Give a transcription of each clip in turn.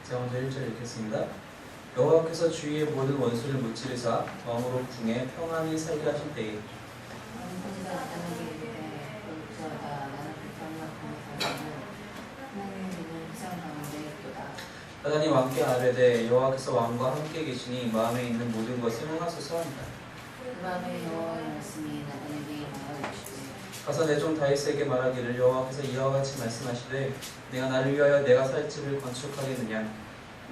자, 먼저 1절 읽겠습니다. 여호와께서 주위의 모든 원수를 무찌르사 왕으로 궁에 평안히 살게 하신 때에 사단이 왕께 아뢰되 여호와께서 왕과 함께 계시니 마음에 있는 모든 것을 행하소서 합니다. 그 밤에 여호와의 말씀이 나단에게 임하여 가서 내 종 다윗에게 말하기를 여호와께서 이와 같이 말씀하시되 내가 나를 위하여 내가 살 집을 건축하겠느냐.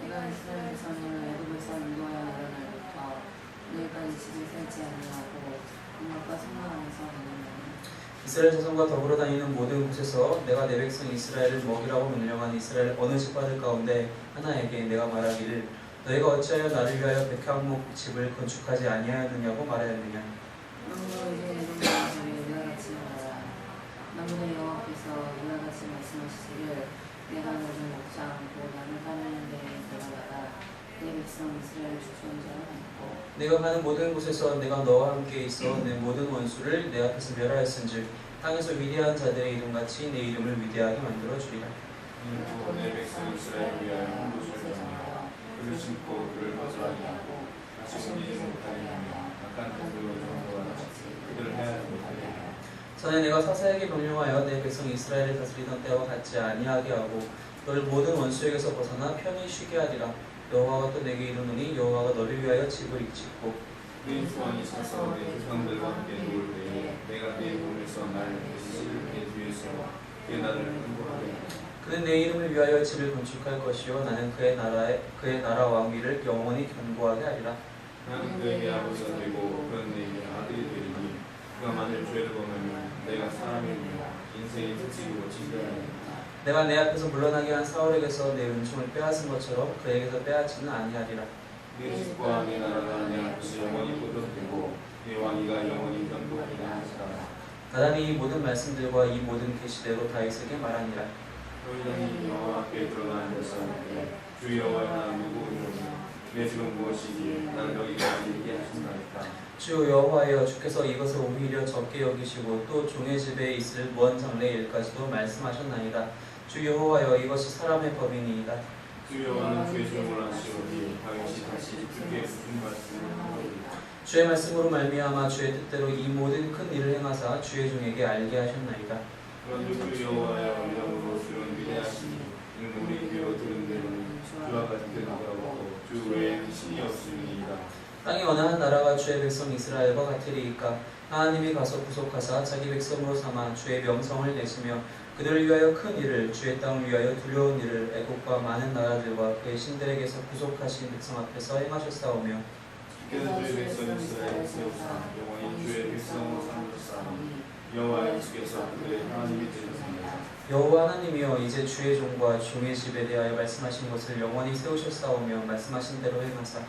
내가 이스라엘에서 너를 애굽에서 인도하여 내려 날부터 너희까지 집을 살지 아니하고 음악과 성막안에서 먹느니라. 이스라엘 자손과 더불어 다니는 모든 곳에서 내가 내 백성 이스라엘을 먹이라고 명령한 이스라엘 어느 집파들 가운데 하나에게 내가 말하기를 너희가 어찌하여 나를 위하여 백향목 집을 건축하지 아니하였느냐고 말하였느냐. 그러므로 이제 애굽에서 이와 같이 말하라. 만군의 여호와께서 이와 같이 말씀하시기를 내가 너를 먹지 않고 나를 따르는 데에 내가 나가 내 백성 이스라엘 주권자를 안고 내가 가는 모든 곳에서 내가 너와 함께 있어 내 모든 원수를 내 앞에서 멸하였은즉 땅에서 위대한 자들의 이름같이 내 이름을 위대하게 만들어 주리라. 또 내 백성 이스라엘 위하여 한 곳을 정하여 그를 심고 그를 거절하게 하고 다시 숨기지 못하게 하며 악한 뜻으로 정도와 그들을 해하지 못하게 하며 전에 내가 사사에게 명령하여 내 백성 이스라엘을 다스리던 때와 같지 아니하게 하고 너를 모든 원수에게서 벗어나 편히 쉬게 하리라. 여호와가 또 내게 이르노니 여호와가 너를 위하여 집을 짓고 네 소원이 차서 내 조상들과 함께 누울 때에 내가 네 몸에서 나를 계시를 내 뒤에서 그의 나를 흥분하게 하리라. 그는 내 이름을 위하여 집을 건축할 것이요 나는 그의 나라 왕위를 영원히 견고하게 하리라. 나는 그에게 아버지가 되고 그는 내게 아들이 되리니 그가 만일 죄를 범하면 내가 사람의 인생의 특징으로 징계하리라. 내가 내 앞에서 물러나게 한 사울에게서 내 은총을 빼앗은 것처럼 그에게서 빼앗지는 아니하리라. 네 집과 네 나라가 내 앞에서 영원히 보존되고 네 왕위가 영원히 견고하리라 하시라. 나단이 이 모든 말씀들과 이 모든 계시대로 다윗에게 말하니라. 너희는 여호와 앞에 들어가 앉아서 주 여호와나 누구이오냐 내 집은 무엇이기에 나는 여기까지 있게 하신다니까. 주 여호와여 주께서 이것을 오히려 적게 여기시고 또 종의 집에 있을 무한 장래 일까지도 말씀하셨나이다. 주 여호와여 이것이 사람의 법이니이다. 주 여호와는 주의 종을 하시오니 다윗이 다시 주께 무슨 말씀을 하오리까. 주의 말씀으로 말미암아 주의 뜻대로 이 모든 큰 일을 행하사 주의 종에게 알게 하셨나이다. 그런즉 주 여호와여 이름으로 주는 위대하시니 이는 우리 귀로 들은 대로는 주와 같은 자고 주 외에는 신이 없으니이다. 땅에 어느 한 나라가 주의 백성 이스라엘과 같으리이까. 하나님이 가서 구속하사 자기 백성으로 삼아 주의 명성을 내시며 그들을 위하여 큰 일을 주의 땅을 위하여 두려운 일을 애국과 많은 나라들과 그의 신들에게서 구속하신 백성 앞에서 행하셨사오며 주께서 주의 백성 이스라엘 세우사 영원히 주의 백성으로 삼으셨사오니 여호와의 주께서 그들의 하나님이 되셨습니다. 여호와 하나님이여 이제 주의 종과 종의 집에 대하여 말씀하신 것을 영원히 세우셨사오며 말씀하신 대로 행하사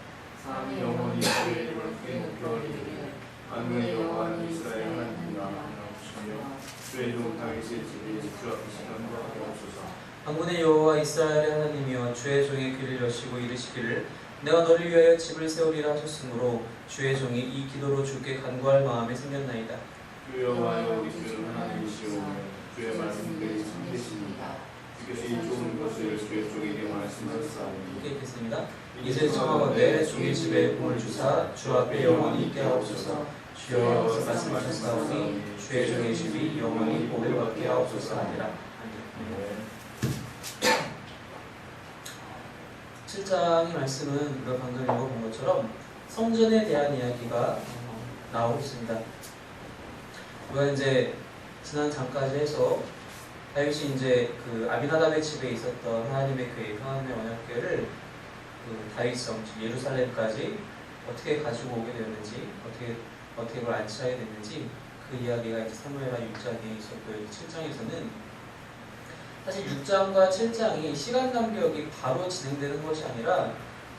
사람이 영원히 주의 이름을 크게 높여드리기를 만군의 여호와는 이스라엘 하나님이라 하시며 주의 종 다윗의 집이 주 앞에 견고하게 하소서. 만군의 여호와 이스라엘의 하나님이여 주의 종의 귀를 여시고 이르시기를 내가 너를 위하여 집을 세우리라 하셨으므로 주의 종이 이 기도로 주께 간구할 마음이 생겼나이다. 주 여호와여 우리 주는 하나님이시오며 주의 말씀들이 참되시니까 주께서 이 좋은 것을 주의 종에게 말씀하셨사오니 함께 읽겠습니다. 이제 청하건대 주의 집에 공을 주사 주 앞에 영원히 있게 하옵소서. 주여 말씀하셨사오니 주의 종의 집이 영원히 복을 받게 하옵소서 하니라. 7장의 말씀은 우리가 방금 읽어본 것처럼 성전에 대한 이야기가 나오고 있습니다. 우리가 이제 지난 장까지 해서 다윗이 이제 그 아비나답의 집에 있었던 하나님의 궤, 하나님의 언약궤를 그 다윗성 즉 예루살렘까지 어떻게 가지고 오게 되었는지, 어떻게 그걸 안치하게 됐는지 그 이야기가 이제 사무엘하 6장에 있었고요. 7장에서는 사실 6장과 7장이 시간 간격이 바로 진행되는 것이 아니라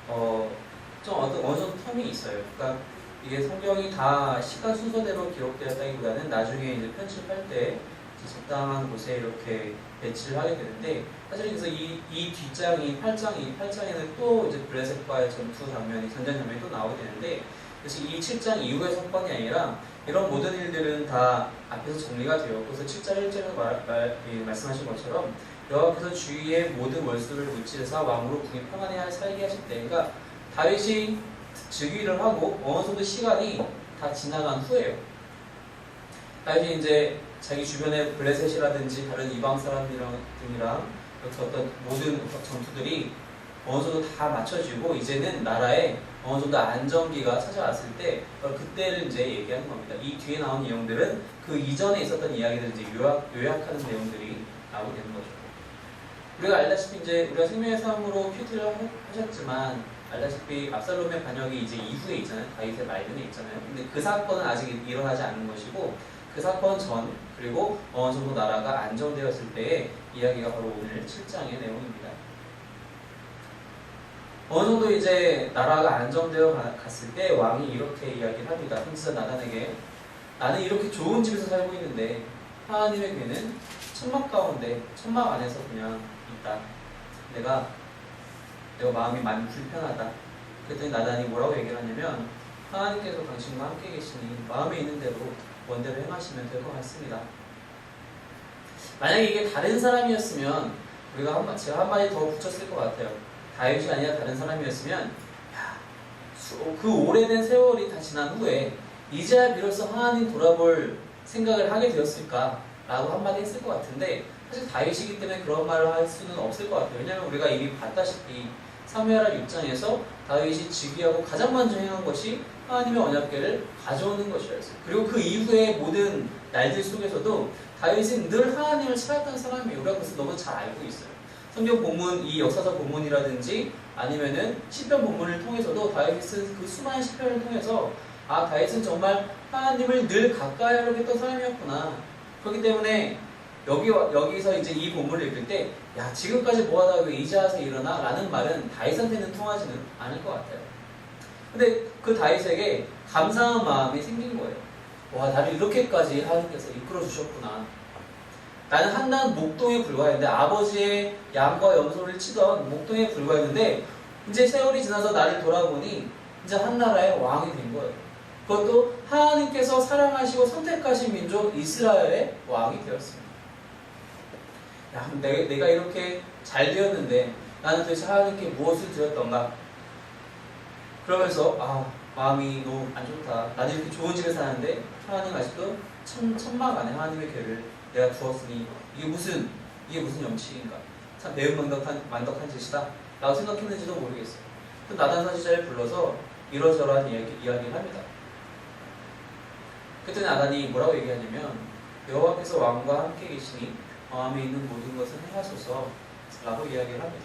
좀 어느 정도 텀이 있어요. 그러니까 이게 성경이 다 시간 순서대로 기록되었다기보다는 나중에 이제 편집할 때 적당한 곳에 이렇게 배치를 하게 되는데 사실 그래서 이 뒷장이 8장에는 또 이제 블레셋과의 전투 장면이 전쟁 장면이 또 나오게 되는데 그래서 이 7장 이후의 사건이 아니라 이런 모든 일들은 다 앞에서 정리가 되었고 그래서 7장 1절에서 말씀하신 것처럼 여호와께서 주위의 모든 원수를 무찌르사 왕으로 궁에 평안히 살게 하실 때, 그러니까 다윗이 즉위를 하고 어느 정도 시간이 다 지나간 후에요. 다윗이 이제 자기 주변의 블레셋이라든지 다른 이방 사람들이랑 이렇게 어떤 모든 전투들이 어느 정도 다 맞춰지고 이제는 나라에 어느 정도 안정기가 찾아왔을 때 그때를 이제 얘기하는 겁니다. 이 뒤에 나온 내용들은 그 이전에 있었던 이야기들을 이제 요약하는 내용들이 나오게 되는 거죠. 우리가 알다시피 이제 우리가 생명의 삶으로 큐티를 하셨지만 알다시피 압살롬의 반역이 이제 이후에 있잖아요. 다윗의 말년에 있잖아요. 근데 그 사건은 아직 일어나지 않은 것이고 그 사건 전 그리고 어느 정도 나라가 안정되었을 때의 이야기가 바로 오늘 7장의 내용입니다. 어느 정도 이제 나라가 안정되어 갔을 때 왕이 이렇게 이야기를 합니다. 선지자 나단에게 나는 이렇게 좋은 집에서 살고 있는데 하나님의 괴는 천막 가운데 천막 안에서 그냥 있다. 내가 마음이 많이 불편하다. 그랬더니 나단이 뭐라고 얘기를 하냐면 하나님께서 당신과 함께 계시니 마음에 있는 대로 원대로 행하시면 될 것 같습니다. 만약에 이게 다른 사람이었으면 제가 한마디 더 붙였을 것 같아요. 다윗이 아니라 다른 사람이었으면 그 오래된 세월이 다 지난 후에 이제야 비로소 하나님 돌아볼 생각을 하게 되었을까 라고 한마디 했을 것 같은데 사실 다윗이기 때문에 그런 말을 할 수는 없을 것 같아요. 왜냐하면 우리가 이미 봤다시피 사무엘하 6장에서 다윗이 즉위하고 가장 먼저 행한 것이 하나님의 언약궤를 가져오는 것이었어요. 그리고 그 이후의 모든 날들 속에서도 다윗은 늘 하나님을 찾았던 사람이에요. 우리가 그것을 너무 잘 알고 있어요. 성경 본문, 이 역사서 본문이라든지 아니면은 시편 본문을 통해서도 다윗이 쓴 그 수많은 시편을 통해서 다윗은 정말 하나님을 늘 가까이 하려고 했던 사람이었구나. 그렇기 때문에 여기서 이제 이 본문을 읽을 때 지금까지 뭐하다가 왜 이제 와서 일어나? 라는 말은 다윗한테는 통하지는 않을 것 같아요. 근데 그 다윗에게 감사한 마음이 생긴 거예요. 나를 이렇게까지 하나님께서 이끌어 주셨구나. 나는 한낱 목동에 불과했는데 아버지의 양과 염소를 치던 목동에 불과했는데 이제 세월이 지나서 나를 돌아보니 이제 한 나라의 왕이 된 거예요. 그것도 하나님께서 사랑하시고 선택하신 민족 이스라엘의 왕이 되었습니다. 내가 이렇게 잘 되었는데 나는 도대체 하나님께 무엇을 드렸던가? 그러면서 마음이 너무 안 좋다. 나는 이렇게 좋은 집에 사는데 하나님 아직도 천막 안에 하나님의 궤를 내가 두었으니 이게 무슨 염치인가? 참 매운만덕한 짓이다 라고 생각했는지도 모르겠어요. 또 나단 선지자를 불러서 이러저러한 이야기를 합니다. 그랬더니 나단이 뭐라고 얘기하냐면 여호와께서 왕과 함께 계시니 마음에 있는 모든 것을 행하소서 라고 이야기를 합니다.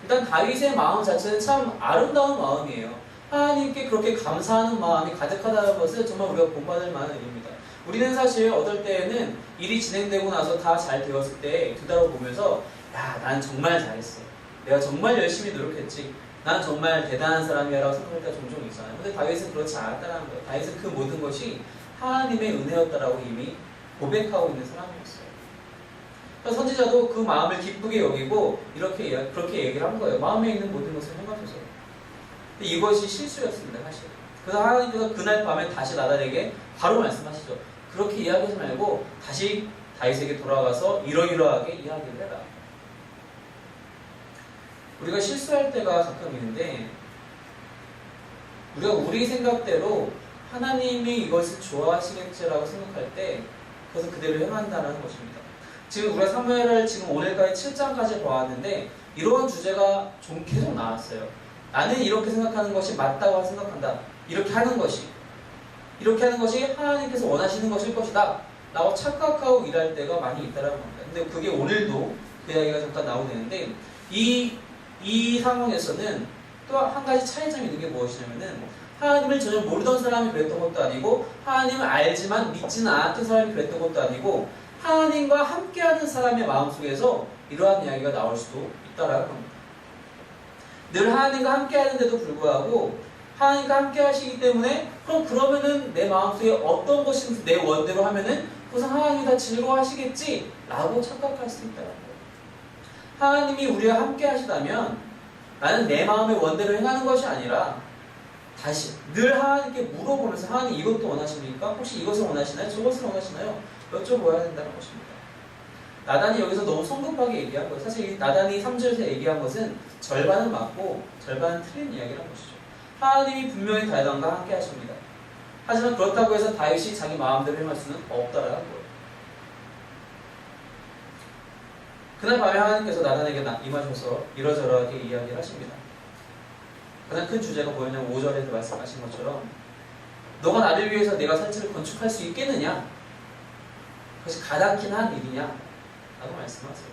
일단 다윗의 마음 자체는 참 아름다운 마음이에요. 하나님께 그렇게 감사하는 마음이 가득하다는 것은 정말 우리가 본받을 만한 일입니다. 우리는 사실 어떨 때에는 일이 진행되고 나서 다 잘 되었을 때 뒤돌아보면서 난 정말 잘했어. 내가 정말 열심히 노력했지. 난 정말 대단한 사람이야 라고 생각할 때가 종종 있잖아요. 근데 다윗은 그렇지 않았다는 거예요. 다윗은 그 모든 것이 하나님의 은혜였다라고 이미 고백하고 있는 사람이었어요. 그러니까 선지자도 그 마음을 기쁘게 여기고 그렇게 얘기를 한 거예요. 마음에 있는 모든 것을 행하소서. 근데 이것이 실수였습니다, 사실. 그래서 하나님께서 그날 밤에 다시 나단에게 바로 말씀하시죠. 그렇게 이야기하지 말고 다시 다윗에게 돌아가서 이러이러하게 이야기를 해라. 우리가 실수할 때가 가끔 있는데 우리가 우리 생각대로 하나님이 이것을 좋아하시겠지라고 생각할 때 그것을 그대로 행한다는 것입니다. 지금 우리가 사무엘을 지금 오늘까지 7장까지 보았는데 이러한 주제가 좀 계속 나왔어요. 나는 이렇게 생각하는 것이 맞다고 생각한다. 이렇게 하는 것이 하나님께서 원하시는 것일 것이다 라고 착각하고 일할 때가 많이 있다는 겁니다. 근데 그게 오늘도 그 이야기가 잠깐 나오는데 이 상황에서는 또 한 가지 차이점이 있는 게 무엇이냐면은 하나님을 전혀 모르던 사람이 그랬던 것도 아니고 하나님을 알지만 믿지는 않았던 사람이 그랬던 것도 아니고 하나님과 함께하는 사람의 마음속에서 이러한 이야기가 나올 수도 있다라는 겁니다. 늘 하나님과 함께하는데도 불구하고 하나님과 함께하시기 때문에 그러면은 내 마음속에 어떤 것이든 내 원대로 하면은 그것은 하나님이 다 즐거워하시겠지 라고 착각할 수 있다는 거예요. 하나님이 우리와 함께하시다면 나는 내 마음의 원대로 행하는 것이 아니라 다시 늘 하나님께 물어보면서 하나님 이것도 원하십니까? 혹시 이것을 원하시나요? 저것을 원하시나요? 여쭤봐야 된다는 것입니다. 나단이 여기서 너무 성급하게 얘기한 거예요. 사실 이 나단이 3절에서 얘기한 것은 절반은 맞고 절반은 틀린 이야기라는 것이죠. 하나님이 분명히 다윗왕과 함께 하십니다. 하지만 그렇다고 해서 다윗이 자기 마음대로 행할 수는 없다라는 거예요. 그날 밤에 하나님께서 나단에게 임하셔서 이러저러하게 이야기를 하십니다. 가장 큰 주제가 뭐였냐면 5절에서 말씀하신 것처럼 너가 나를 위해서 내가 산지를 건축할 수 있겠느냐? 그것이 가당키나 한 일이냐? 라고 말씀하세요.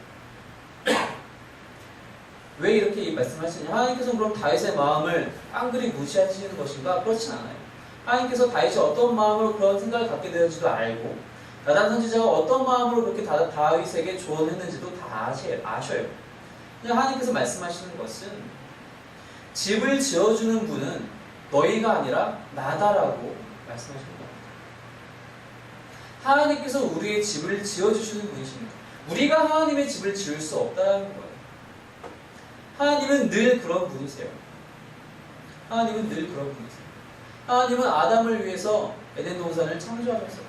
왜 이렇게 말씀하시냐? 하나님께서 그럼 다윗의 마음을 깡그리 무시하시는 것인가? 그렇진 않아요. 하나님께서 다윗이 어떤 마음으로 그런 생각을 갖게 되는지도 알고 나단 선지자가 어떤 마음으로 그렇게 다윗에게 조언했는지도 다 아셔요. 그냥 하나님께서 말씀하시는 것은 집을 지어주는 분은 너희가 아니라 나다라고 말씀하시는 겁니다. 하나님께서 우리의 집을 지어주시는 분이십니다. 우리가 하나님의 집을 지을 수 없다는 거예요. 하나님은 늘 그런 분이세요. 하나님은 늘 그런 분이세요. 하나님은 아담을 위해서 에덴 동산을 창조하셨어요.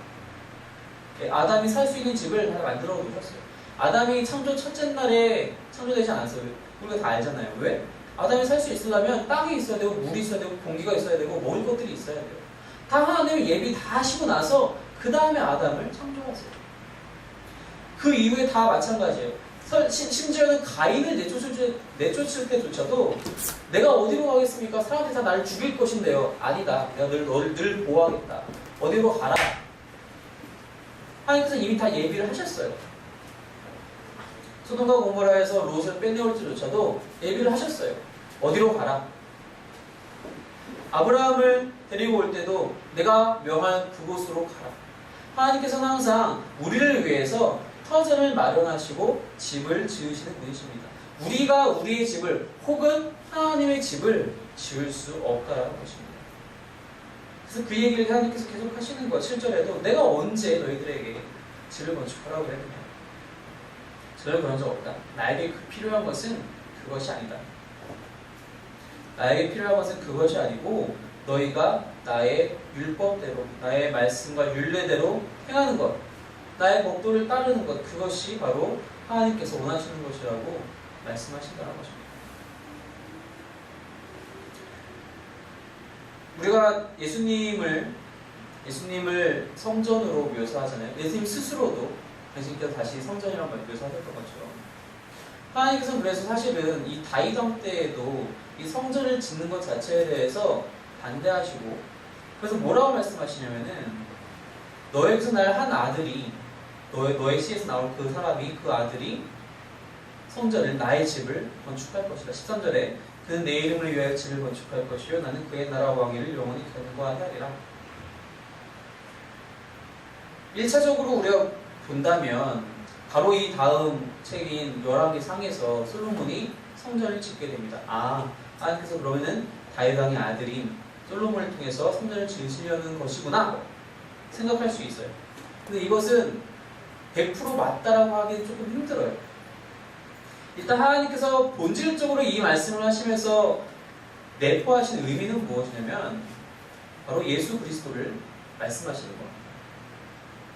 아담이 살 수 있는 집을 다 만들어 놓으셨어요. 아담이 창조 첫째 날에 창조되지 않았어요. 우리가 다 알잖아요. 왜? 아담이 살 수 있으려면 땅이 있어야 되고 물이 있어야 되고 공기가 있어야 되고 먹을 것들이 있어야 돼요. 다 하나님이 예비 다 하시고 나서 그 다음에 아담을 창조하세요. 그 이후에 다 마찬가지예요. 심지어는 가인을 내쫓을 때조차도 내가 어디로 가겠습니까? 사람들이 다 나를 죽일 것인데요. 아니다. 내가 너를 늘 보호하겠다. 어디로 가라. 하나님께서 이미 다 예비를 하셨어요. 소돔과 고모라에서 롯을 빼내올 때조차도 예비를 하셨어요. 어디로 가라. 아브라함을 데리고 올 때도 내가 명한 그곳으로 가라. 하나님께서는 항상 우리를 위해서 터전을 마련하시고 집을 지으시는 분이십니다. 우리가 우리의 집을 혹은 하나님의 집을 지을 수 없다는 것입니다. 그래서 그 얘기를 하나님께서 계속 하시는 거 7절에도 내가 언제 너희들에게 집을 건축하라고 그랬느냐. 저는 그런 적 없다. 나에게 필요한 것은 그것이 아니다. 나에게 필요한 것은 그것이 아니고 너희가 나의 율법대로 나의 말씀과 율례대로 행하는 것 나의 법도를 따르는 것 그것이 바로 하나님께서 원하시는 것이라고 말씀하신다는 것입니다. 우리가 예수님을 성전으로 묘사하잖아요. 예수님 스스로도 당신께서 다시 성전이라고 묘사하셨던 것처럼 하나님께서는 그래서 사실은 이 다윗 왕 때에도 이 성전을 짓는 것 자체에 대해서 반대하시고 그래서 뭐라고 말씀하시냐면은 너에게서 날 한 아들이 너의 시에서 나올 그 사람이 그 아들이 성전을 나의 집을 건축할 것이다. 13절에 그는 내 이름을 위하여 집을 건축할 것이요 나는 그의 나라와 왕위를 영원히 견고하게 하리라. 1차적으로 우리가 본다면 바로 이 다음 책인 열왕기 상에서 솔로몬이 성전을 짓게 됩니다. 하나님께서 그러면은 다윗 왕의 아들인 솔로몬을 통해서 성전을 지으시려는 것이구나 생각할 수 있어요. 근데 이것은 100% 맞다라고 하기는 조금 힘들어요. 일단 하나님께서 본질적으로 이 말씀을 하시면서 내포하신 의미는 무엇이냐면 바로 예수 그리스도를 말씀하시는 겁니다.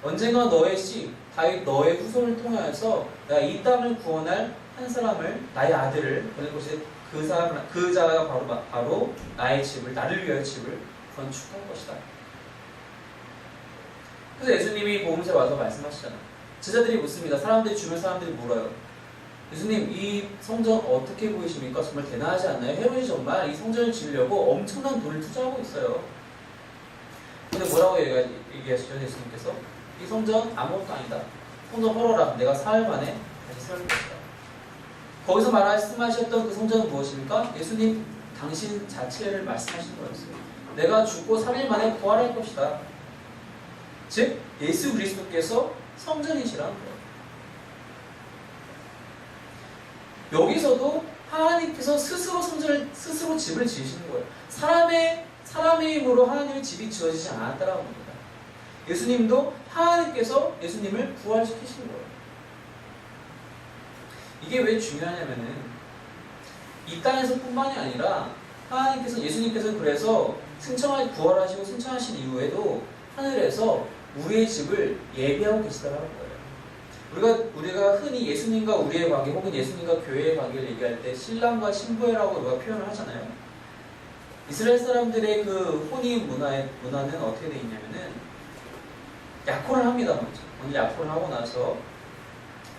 언젠가 너의 씨, 다윗 너의 후손을 통하여서 내가 이 땅을 구원할 한 사람을 나의 아들을 보낼 것이 그 자가 바로 나의 집을 나를 위하여 집을 건축할 것이다. 그래서 예수님이 복음서에 와서 말씀하시잖아요. 제자들이 묻습니다. 주변 사람들이 물어요. 예수님 이 성전 어떻게 보이십니까? 정말 대단하지 않나요? 헤롯이 정말 이 성전을 지으려고 엄청난 돈을 투자하고 있어요. 근데 뭐라고 얘기하시죠? 예수님께서 이 성전 아무것도 아니다. 성전 헐어라. 내가 사흘 만에 다시 세울 것이다. 거기서 말씀하셨던 그 성전은 무엇입니까? 예수님 당신 자체를 말씀하신 거였어요. 내가 죽고 3일 만에 부활할 것이다. 즉 예수 그리스도께서 성전이시라는 거예요. 여기서도 하나님께서 스스로 집을 지으시는 거예요. 사람의 힘으로 하나님의 집이 지어지지 않았다라는 겁니다. 예수님도 하나님께서 예수님을 부활시키신 거예요. 이게 왜 중요하냐면은 이 땅에서뿐만이 아니라 예수님께서 그래서 부활하시고 승천하신 이후에도 하늘에서 우리의 집을 예비하고 계시다는 거예요. 우리가 흔히 예수님과 우리의 관계 혹은 예수님과 교회의 관계를 얘기할 때 신랑과 신부라고 우리가 표현을 하잖아요. 이스라엘 사람들의 그 혼인 문화는 어떻게 되어 있냐면은 약혼을 합니다. 먼저 약혼을 하고 나서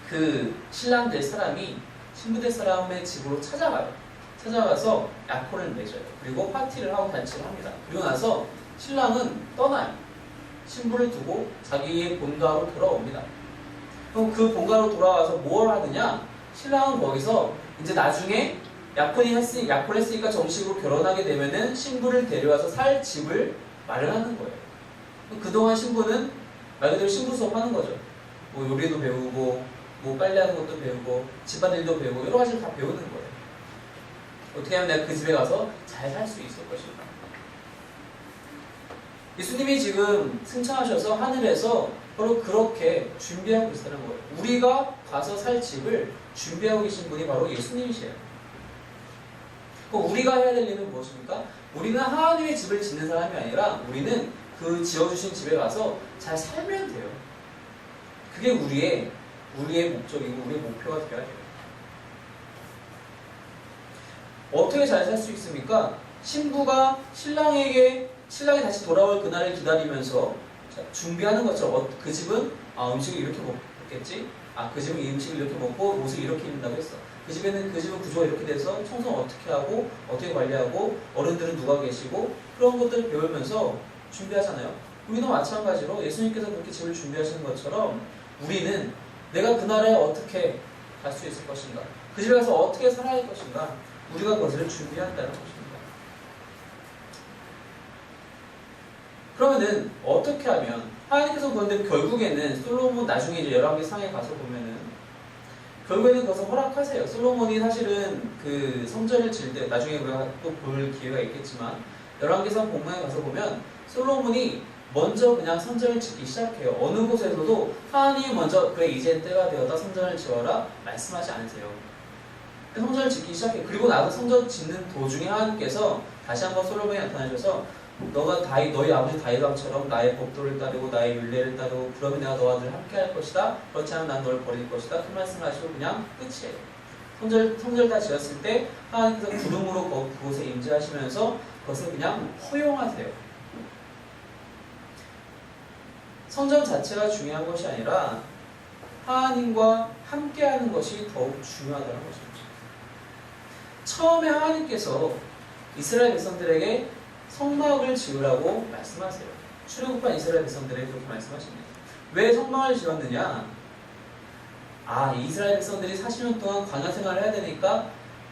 그 신랑 될 사람이 신부 될 사람의 집으로 찾아가서 약혼을 맺어요. 그리고 파티를 하고 잔치를 합니다. 그리고 나서 신랑은 떠나요. 신부를 두고 자기의 본가로 돌아옵니다. 그럼 그 본가로 돌아와서 뭘 하느냐? 신랑은 거기서 이제 나중에 약혼을 했으니까 정식으로 결혼하게 되면은 신부를 데려와서 살 집을 마련하는 거예요. 그동안 신부는 말 그대로 신부 수업 하는 거죠. 뭐 요리도 배우고, 뭐 빨래하는 것도 배우고, 집안일도 배우고, 여러 가지를 다 배우는 거예요. 어떻게 하면 내가 그 집에 가서 잘 살 수 있을 것인가. 예수님이 지금 승천하셔서 하늘에서 바로 그렇게 준비하고 있다는 거예요. 우리가 가서 살 집을 준비하고 계신 분이 바로 예수님이세요. 그럼 우리가 해야 될 일은 무엇입니까? 우리는 하나님의 집을 짓는 사람이 아니라 우리는 그 지어주신 집에 가서 잘 살면 돼요. 그게 우리의 목적이고 우리의 목표가 되어야 돼요. 어떻게 잘 살 수 있습니까? 신부가 신랑이 다시 돌아올 그날을 기다리면서 준비하는 것처럼 그 집은 음식을 이렇게 먹겠지? 그 집은 이 음식을 이렇게 먹고 옷을 이렇게 입는다고 했어. 그 집은 구조가 이렇게 돼서 청소는 어떻게 하고 어떻게 관리하고 어른들은 누가 계시고 그런 것들을 배우면서 준비하잖아요. 우리도 마찬가지로 예수님께서 그렇게 집을 준비하시는 것처럼 우리는 내가 그날에 어떻게 갈 수 있을 것인가, 그 집에 가서 어떻게 살아야 할 것인가, 우리가 그것을 준비한다는 것입니다. 그러면은 어떻게 하면 하나님께서 그런데 결국에는 솔로몬 나중에 이제 열왕기상에 가서 보면은 결국에는 그것을 허락하세요. 솔로몬이 사실은 그 성전을 지을 때 나중에 우리가 또 볼 기회가 있겠지만 열왕기상 본문에 가서 보면 솔로몬이 먼저 그냥 성전을 짓기 시작해요. 어느 곳에서도 하나님이 먼저 그래 이제 때가 되었다 성전을 지어라 말씀하지 않으세요. 성전을 짓기 시작해요. 그리고 나서 성전 짓는 도중에 하나님께서 다시 한번 솔로몬에 나타나셔서 너가 너희 아버지 다윗왕처럼 나의 법도를 따르고 나의 율례를 따르고 그러면 내가 너와 늘 함께 할 것이다. 그렇지 않으면 난 너를 버릴 것이다. 그 말씀을 하시고 그냥 끝이에요. 성전 다 지었을 때 하나님께서 구름으로 그곳에 임재하시면서 그것을 그냥 허용하세요. 성전 자체가 중요한 것이 아니라 하나님과 함께하는 것이 더욱 중요하다는 것입니다. 처음에 하나님께서 이스라엘 백성들에게 성막을 지으라고 말씀하세요. 출애굽한 이스라엘 백성들에게 그렇게 말씀하십니다. 왜 성막을 지었느냐? 이스라엘 백성들이 40년 동안 광야 생활을 해야 되니까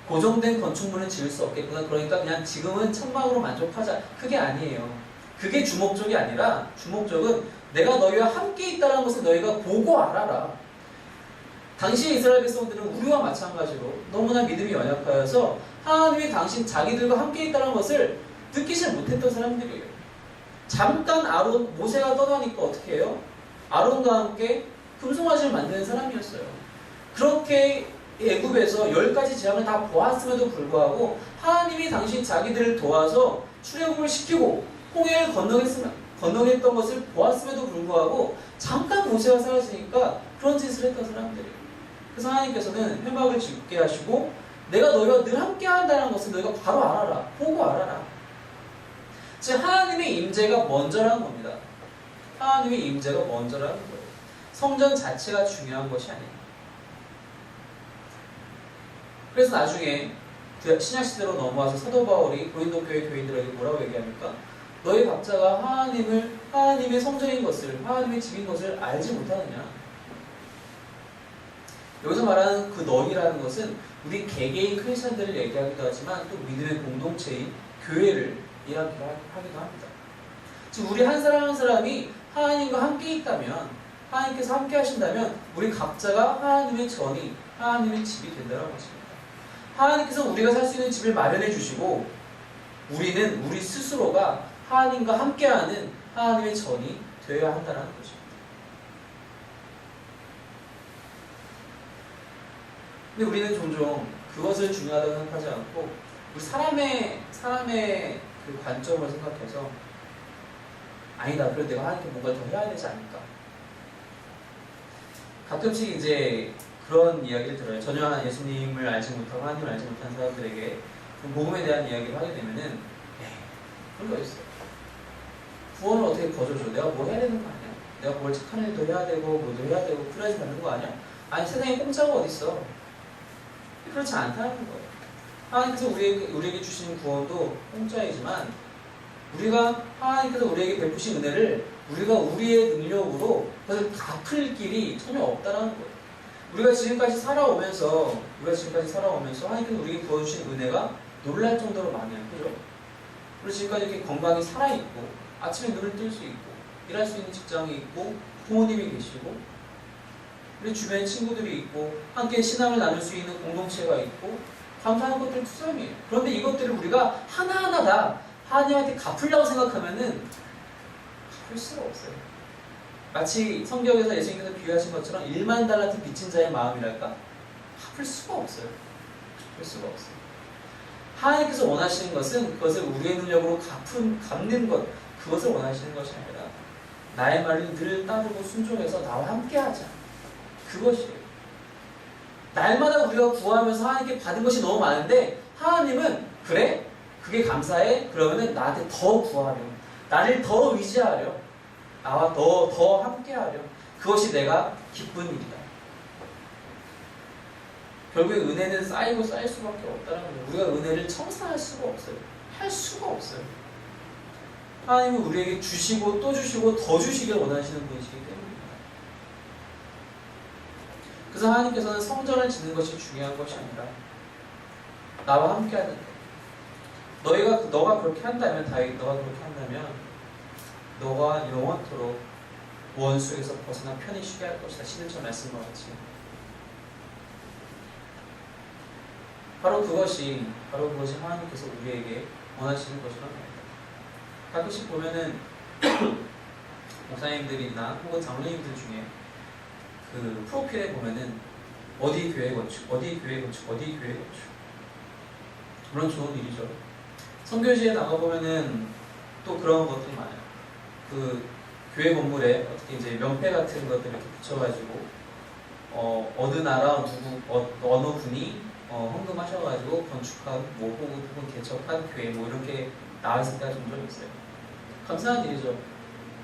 고정된 건축물은 지을 수 없겠구나. 그러니까 그냥 지금은 천막으로 만족하자. 그게 아니에요. 그게 주목적이 아니라 주목적은 내가 너희와 함께 있다는 것을 너희가 보고 알아라. 당시 이스라엘 백성들은 우리와 마찬가지로 너무나 믿음이 연약하여서 하나님이 당신 자기들과 함께 있다는 것을 느끼지 못했던 사람들이에요. 잠깐 모세가 떠나니까 어떻게 해요? 아론과 함께 금송아지를 만드는 사람이었어요. 그렇게 애굽에서 10가지 재앙을 다 보았음에도 불구하고 하나님이 당신 자기들을 도와서 출애굽을 시키고 홍해를 건너겠던 것을 보았음에도 불구하고 잠깐 모세가 사라지니까 그런 짓을 했던 사람들이에요. 그래서 하나님께서는 회막을 짓게 하시고 내가 너희와 늘 함께 한다는 것을 너희가 바로 알아라. 보고 알아라. 즉 하나님의 임재가 먼저라는 겁니다. 하나님의 임재가 먼저라는 거예요. 성전 자체가 중요한 것이 아니에요. 그래서 나중에 신약시대로 넘어와서 사도 바울이 고린도 교회 교인들에게 뭐라고 얘기합니까? 너희 각자가 하나님의 성전인 것을, 하나님의 집인 것을 알지 못하느냐? 여기서 말하는 그 너희라는 것은 우리 개개인 크리스천들을 얘기하기도 하지만 또 믿음의 공동체인 교회를 이야기하기도 합니다. 즉 우리 한 사람 한 사람이 하나님과 함께 있다면, 하나님께서 함께 하신다면 우리 각자가 하나님의 전이, 하나님의 집이 된다는 것입니다. 하나님께서 우리가 살 수 있는 집을 마련해 주시고 우리는 우리 스스로가 하나님과 함께하는 하나님의 전이 되어야 한다는 것입니다. 근데 우리는 종종 그것을 중요하다고 생각하지 않고 우리 사람의 그 관점을 생각해서 아니다, 그래도 내가 하나님께 뭔가 더 해야 되지 않을까. 가끔씩 이제 그런 이야기를 들어요. 전혀 예수님을 알지 못하고 하나님을 알지 못한 사람들에게 복음에 대한 이야기를 하게 되면은 그런 거 있어요. 구원을 어떻게 거저줘? 내가 뭐 해야 되는 거 아니야? 내가 뭘 착한 일도 해야 되고 뭐도 해야 되고 그래야지 받는 거 아니야? 아니 세상에 공짜가 어딨어? 그렇지 않다는 거예요. 하나님께서 우리에게 주신 구원도 공짜이지만 우리가 하나님께서 우리에게 베푸신 은혜를 우리가 우리의 능력으로 그것을 갚을 길이 전혀 없다는 거예요. 우리가 지금까지 살아오면서 하나님께서 우리에게 부어주신 은혜가 놀랄 정도로 많아요. 그죠? 우리 지금까지 이렇게 건강히 살아있고 아침에 눈을 뜰 수 있고 일할 수 있는 직장이 있고 부모님이 계시고 우리 주변에 친구들이 있고 함께 신앙을 나눌 수 있는 공동체가 있고 감사하는 것들은 투성이에요. 그런데 이것들을 우리가 하나하나 다 하나님한테 갚으려고 생각하면은 갚을 수가 없어요. 마치 성경에서 예수님께서 비유하신 것처럼 1만 달란트 빚진 자의 마음이랄까? 갚을 수가 없어요. 갚을 수가 없어요. 하나님께서 원하시는 것은 그것을 우리의 능력으로 갚는 것, 그것을 원하시는 것이 아니라 나의 말을 늘 따르고 순종해서 나와 함께하자. 그것이에요. 날마다 우리가 구하면서 하나님께 받은 것이 너무 많은데 하나님은 그래? 그게 감사해? 그러면은 나한테 더 구하렴. 나를 더 의지하렴. 나와 더 함께하렴. 그것이 내가 기쁜 일이다. 결국에 은혜는 쌓이고 쌓일 수밖에 없다는 거예요. 우리가 은혜를 청산할 수가 없어요. 할 수가 없어요. 하나님은 우리에게 주시고 또 주시고 더 주시길 원하시는 분이시기 때문입니다. 그래서 하나님께서는 성전을 짓는 것이 중요한 것이 아니라 나와 함께하는 것. 너가 그렇게 한다면 다윗, 너가 그렇게 한다면 너가 영원토록 원수에서 벗어나 편히 쉬게 할 것이다. 11절 말씀과 같이. 바로 그것이 하나님께서 우리에게 원하시는 것이란 말입니다. 가끔씩 보면은 목사님들이나 혹은 장로님들 중에 그 프로필에 보면은 어디 교회 건축. 물론 좋은 일이죠. 선교지에 나가보면은 또 그런 것들이 많아요. 그 교회 건물에 어떻게 이제 명패 같은 것들 이렇게 붙여가지고 어느 나라 어느 분이 헌금하셔가지고 건축한 혹은 개척한 교회 이렇게 나왔을 때가 종종 있어요. 감사한 일이죠.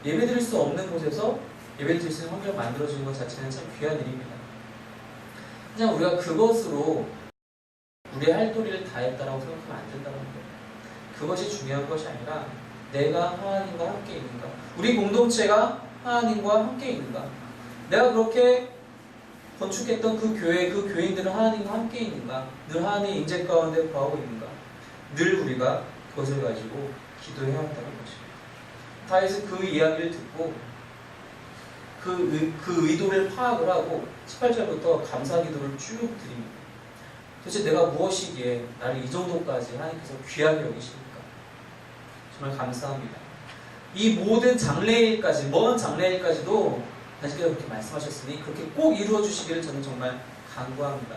예배드릴 수 없는 곳에서 예배드릴 수 있는 환경을 만들어주는 것 자체는 참 귀한 일입니다. 그냥 우리가 그것으로 우리의 할 도리를 다했다라고 생각하면 안 된다는 거예요. 그것이 중요한 것이 아니라 내가 하나님과 함께 있는가, 우리 공동체가 하나님과 함께 있는가, 내가 그렇게 건축했던 그 교회, 그 교인들은 하나님과 함께 있는가, 늘 하나님의 임재 가운데 거하고 있는가, 늘 우리가 그것을 가지고 기도해야 한다는 것입니다. 다윗은 그 이야기를 듣고 그 의도를 파악을 하고 18절부터 감사 기도를 쭉 드립니다. 도대체 내가 무엇이기에 나를 이 정도까지 하나님께서 귀하게 여기십니까? 정말 감사합니다. 이 모든 장래일까지, 먼 장래일까지도 당신께서 그렇게 말씀하셨으니 그렇게 꼭 이루어 주시기를 저는 정말 간구합니다.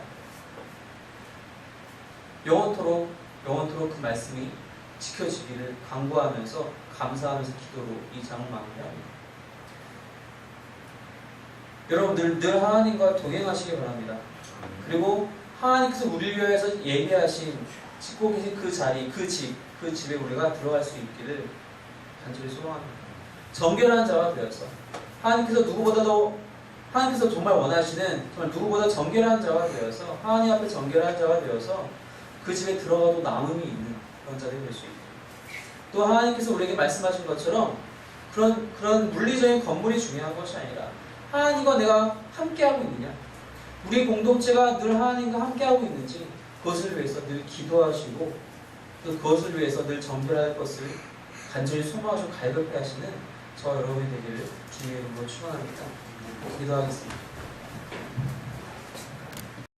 영원토록 그 말씀이 지켜지기를 간구하면서 감사하면서 기도로 이 장을 마무리합니다. 여러분 늘 하나님과 동행하시기 바랍니다. 그리고 하나님께서 우리를 위해서 예비하신 짓고 계신 그 자리, 그 집에 우리가 들어갈 수 있기를 간절히 소망합니다. 정결한 자가 되어서 하나님께서 정말 원하시는 정말 누구보다 정결한 자가 되어서 하나님 앞에 정결한 자가 되어서 그 집에 들어가도 남음이 있는 그런 자들이 될 수 있고, 또 하나님께서 우리에게 말씀하신 것처럼 그런 물리적인 건물이 중요한 것이 아니라 하나님과 내가 함께하고 있느냐, 우리 공동체가 늘 하나님과 함께하고 있는지 그것을 위해서 늘 기도하시고 또 그것을 위해서 늘 정결할 것을 간절히 소망하시고 갈급해 하시는 저 여러분이 되기를 주님의 이름으로 축원합니다. 기도하겠습니다.